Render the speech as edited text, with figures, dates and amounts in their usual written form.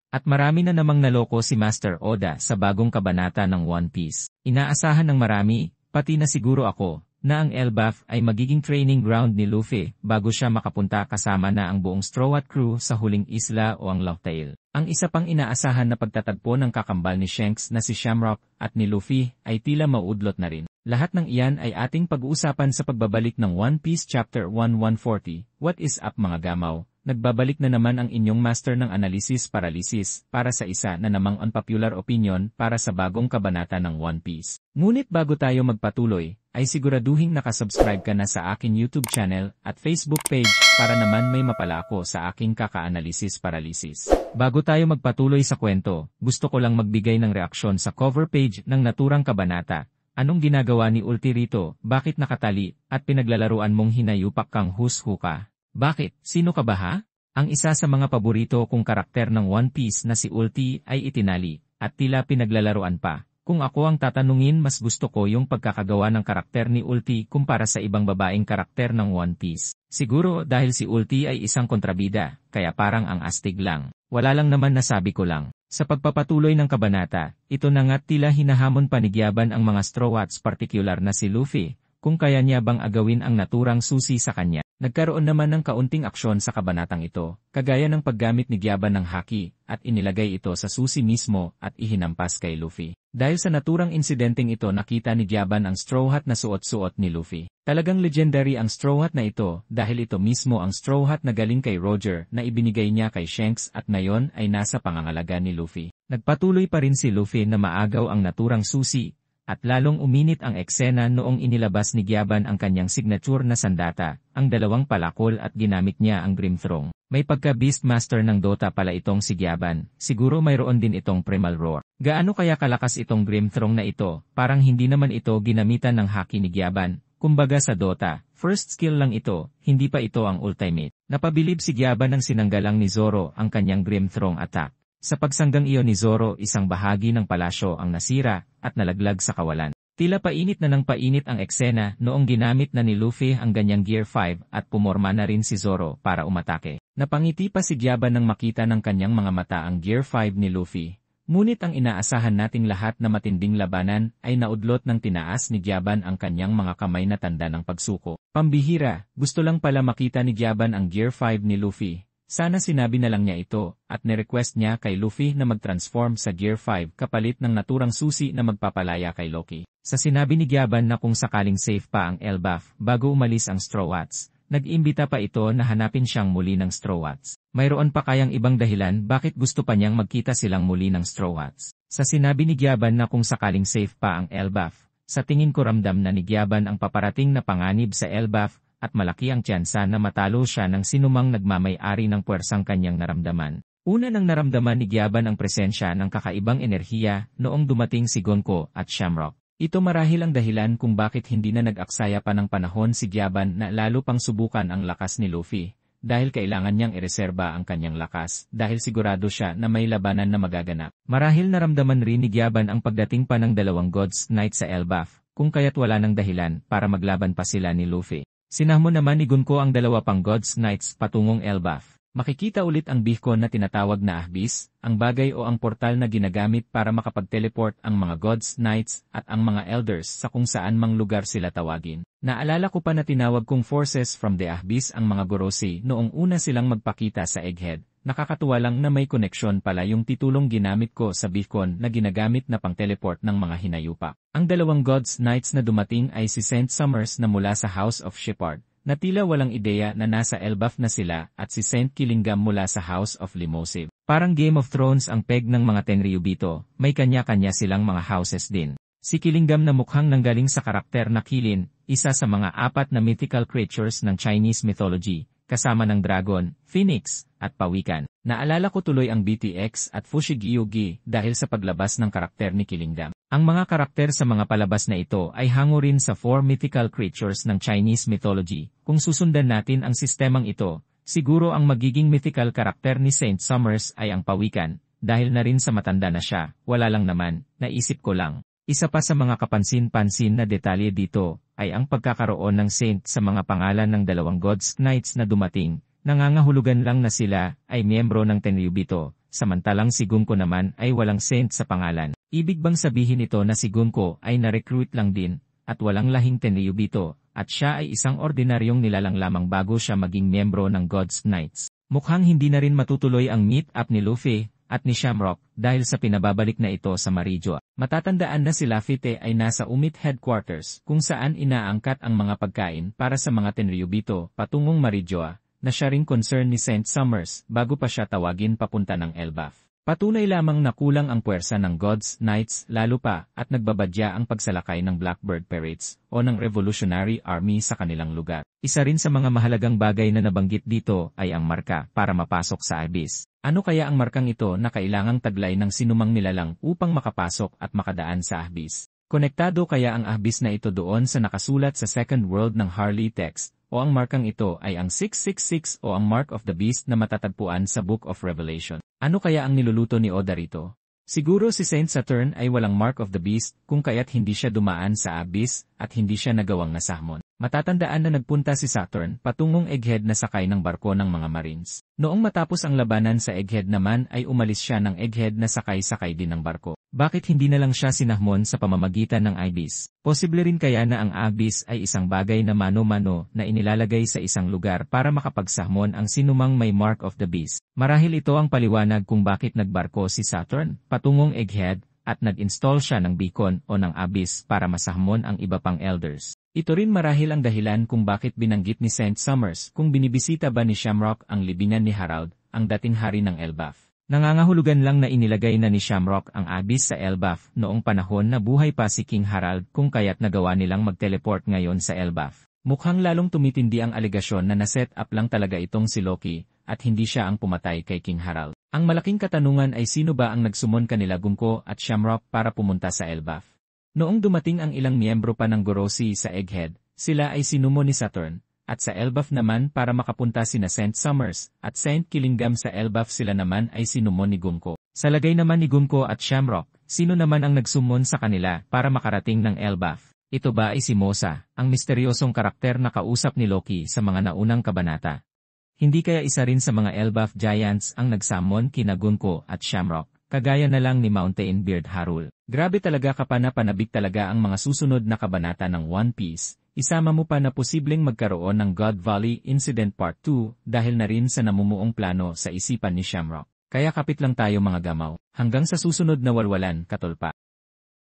At marami na namang naloko si Master Oda sa bagong kabanata ng One Piece. Inaasahan ng marami, pati na siguro ako, na ang Elbaf ay magiging training ground ni Luffy bago siya makapunta kasama na ang buong Straw Hat crew sa huling isla o ang Locktail. Ang isa pang inaasahan na pagtatagpo ng kakambal ni Shanks na si Shamrock at ni Luffy ay tila maudlot na rin. Lahat ng iyan ay ating pag-uusapan sa pagbabalik ng One Piece Chapter 1140, What is up mga gamaw? Nagbabalik na naman ang inyong master ng analysis paralysis para sa isa na namang unpopular opinion para sa bagong kabanata ng One Piece. Ngunit bago tayo magpatuloy, ay siguraduhin nakasubscribe ka na sa aking YouTube channel at Facebook page para naman may mapala ako sa aking kaka-analysis paralysis. Bago tayo magpatuloy sa kwento, gusto ko lang magbigay ng reaksyon sa cover page ng naturang kabanata. Anong ginagawa ni Ulti rito? Bakit nakatali at pinaglalaruan mong hinayupak kang hushu ka? Bakit? Sino ka ba ha? Ang isa sa mga paborito kong karakter ng One Piece na si Ulti ay itinali, at tila pinaglalaruan pa. Kung ako ang tatanungin, mas gusto ko yung pagkakagawa ng karakter ni Ulti kumpara sa ibang babaeng karakter ng One Piece. Siguro dahil si Ulti ay isang kontrabida, kaya parang ang astig lang. Wala lang naman nasabi ko lang. Sa pagpapatuloy ng kabanata, ito na nga tila hinahamon panigyaban ang mga Straw Hats particular na si Luffy, kung kaya niya bang agawin ang naturang susi sa kanya. Nagkaroon naman ng kaunting aksyon sa kabanatang ito, kagaya ng paggamit ni Gyaban ng haki, at inilagay ito sa susi mismo at ihinampas kay Luffy. Dahil sa naturang insidenteng ito nakita ni Gyaban ang Straw Hat na suot-suot ni Luffy. Talagang legendary ang Straw Hat na ito dahil ito mismo ang Straw Hat na galing kay Roger na ibinigay niya kay Shanks at ngayon ay nasa pangangalaga ni Luffy. Nagpatuloy pa rin si Luffy na maagaw ang naturang susi, at lalong uminit ang eksena noong inilabas ni Gyaban ang kanyang signature na sandata, ang dalawang palakol at ginamit niya ang Grim Throne. May pagka-Beastmaster ng Dota pala itong si Gyaban, siguro mayroon din itong Primal Roar. Gaano kaya kalakas itong Grim Throne na ito? Parang hindi naman ito ginamitan ng haki ni Gyaban. Kumbaga sa Dota, first skill lang ito, hindi pa ito ang ultimate. Napabilib si Gyaban ng sinanggalang ni Zoro ang kanyang Grim Throne attack. Sa pagsanggang iyon ni Zoro, isang bahagi ng palasyo ang nasira at nalaglag sa kawalan. Tila painit na ng painit ang eksena noong ginamit na ni Luffy ang ganyang Gear 5 at pumorma na rin si Zoro para umatake. Napangiti pa si Gyaban nang makita ng kanyang mga mata ang Gear 5 ni Luffy. Ngunit ang inaasahan nating lahat na matinding labanan ay naudlot ng tinaas ni Gyaban ang kanyang mga kamay na tanda ng pagsuko. Pambihira, gusto lang pala makita ni Gyaban ang Gear 5 ni Luffy. Sana sinabi na lang niya ito, at nirequest niya kay Luffy na mag-transform sa Gear 5 kapalit ng naturang susi na magpapalaya kay Loki. Sa sinabi ni Gyaban na kung sakaling safe pa ang Elbaf bago umalis ang Straw Hats, nag-imbita pa ito na hanapin siyang muli ng Straw Hats. Mayroon pa kayang ibang dahilan bakit gusto pa niyang magkita silang muli ng Straw Hats. Sa sinabi ni Gyaban na kung sakaling safe pa ang Elbaf, sa tingin ko ramdam na ni Gyaban ang paparating na panganib sa Elbaf, at malaki ang tsansa na matalo siya ng sinumang nagmamay-ari ng puwersang kanyang naramdaman. Una nang naramdaman ni Gyaban ang presensya ng kakaibang enerhiya noong dumating si Gonko at Shamrock. Ito marahil ang dahilan kung bakit hindi na nag-aksaya pa ng panahon si Gyaban na lalo pang subukan ang lakas ni Luffy, dahil kailangan niyang ireserba ang kanyang lakas dahil sigurado siya na may labanan na magaganap. Marahil naramdaman rin ni Gyaban ang pagdating pa ng dalawang God's Knight sa Elbaf, kung kaya't wala ng dahilan para maglaban pa sila ni Luffy. Sinahmo naman ni Gonko ang dalawa pang God's Knights patungong Elbaf. Makikita ulit ang beacon na tinatawag na Abyss, ang bagay o ang portal na ginagamit para makapag-teleport ang mga God's Knights at ang mga Elders sa kung saan mang lugar sila tawagin. Naalala ko pa na tinawag kong Forces from the Abyss ang mga Gorosei noong una silang magpakita sa Egghead. Nakakatuwa lang na may koneksyon pala yung titulong ginamit ko sa beacon na ginagamit na pang-teleport ng mga hinayupak. Ang dalawang God's Knights na dumating ay si Saint Summers na mula sa House of Shepard, na tila walang ideya na nasa Elbaf na sila, at si Saint Killingham mula sa House of Limosive. Parang Game of Thrones ang peg ng mga Tenryubito, may kanya-kanya silang mga houses din. Si Killingham na mukhang nanggaling sa karakter na Kilin, isa sa mga 4 na mythical creatures ng Chinese mythology, kasama ng dragon, phoenix, at pawikan. Naalala ko tuloy ang BTX at Fushigi-Yugi dahil sa paglabas ng karakter ni Killingham. Ang mga karakter sa mga palabas na ito ay hango rin sa 4 mythical creatures ng Chinese mythology. Kung susundan natin ang sistemang ito, siguro ang magiging mythical karakter ni Saint Summers ay ang pawikan, dahil na rin sa matanda na siya, wala lang naman, naisip ko lang. Isa pa sa mga kapansin-pansin na detalye dito ay ang pagkakaroon ng Saint sa mga pangalan ng dalawang God's Knights na dumating. Nangangahulugan lang na sila ay miyembro ng Tenryubito, samantalang si Gunko naman ay walang saint sa pangalan. Ibig bang sabihin ito na si Gunko ay na-recruit lang din, at walang lahing Tenryubito, at siya ay isang ordinaryong nilalang lamang bago siya maging miyembro ng God's Knights? Mukhang hindi na rin matutuloy ang meet-up ni Luffy at ni Shamrock dahil sa pinababalik na ito sa Marijoa. Matatandaan na si Laphite ay nasa UMIT headquarters kung saan inaangkat ang mga pagkain para sa mga Tenryubito patungong Marijoa, na siya ring concern ni Saint Summers bago pa siya tawagin papunta ng Elbaf. Patunay lamang na kulang ang puwersa ng God's Knights lalo pa at nagbabadya ang pagsalakay ng Blackbird Pirates o ng Revolutionary Army sa kanilang lugar. Isa rin sa mga mahalagang bagay na nabanggit dito ay ang marka para mapasok sa Abyss. Ano kaya ang markang ito na kailangang taglay ng sinumang nilalang upang makapasok at makadaan sa Abyss? Konektado kaya ang Abyss na ito doon sa nakasulat sa Second World ng Harley text, o ang markang ito ay ang 666 o ang Mark of the Beast na matatagpuan sa Book of Revelation? Ano kaya ang niluluto ni Oda rito? Siguro si Saint Saturn ay walang Mark of the Beast kung kaya't hindi siya dumaan sa Abyss at hindi siya nagawang nasahmon. Matatandaan na nagpunta si Saturn patungong Egghead na sakay ng barko ng mga Marines. Noong matapos ang labanan sa Egghead naman ay umalis siya ng Egghead na sakay-sakay din ng barko. Bakit hindi na lang siya sinahmon sa pamamagitan ng Abyss? Posible rin kaya na ang Abyss ay isang bagay na mano-mano na inilalagay sa isang lugar para makapagsahmon ang sinumang may Mark of the Beast. Marahil ito ang paliwanag kung bakit nagbarko si Saturn patungong Egghead at nag-install siya ng beacon o ng Abyss para masahmon ang iba pang elders. Ito rin marahil ang dahilan kung bakit binanggit ni Saint Summers kung binibisita ba ni Shamrock ang libingan ni Harald, ang dating hari ng Elbaf. Nangangahulugan lang na inilagay na ni Shamrock ang Abyss sa Elbaf noong panahon na buhay pa si King Harald kung kaya't nagawa nilang mag-teleport ngayon sa Elbaf. Mukhang lalong tumitindi ang alegasyon na naset up lang talaga itong si Loki at hindi siya ang pumatay kay King Harald. Ang malaking katanungan ay sino ba ang nagsumon kanila Gunko at Shamrock para pumunta sa Elbaf? Noong dumating ang ilang miyembro pa ng Gorosi sa Egghead, sila ay sinumo ni Saturn, at sa Elbaf naman para makapunta sina Saint Summers at Saint Killingham sa Elbaf sila naman ay sinumo ni Gunko. Sa lagay naman ni Gunko at Shamrock, sino naman ang nagsumon sa kanila para makarating ng Elbaf? Ito ba ay si Mosa, ang misteryosong karakter na kausap ni Loki sa mga naunang kabanata? Hindi kaya isa rin sa mga Elbaf Giants ang nagsamon kina Gunko at Shamrock? Kagaya na lang ni Mountain Beard Harul. Grabe talaga kapanapanabik talaga ang mga susunod na kabanata ng One Piece. Isama mo pa na posibleng magkaroon ng God Valley Incident Part 2 dahil na rin sa namumuong plano sa isipan ni Shamrock. Kaya kapit lang tayo mga gamaw. Hanggang sa susunod na walwalan, katulpa.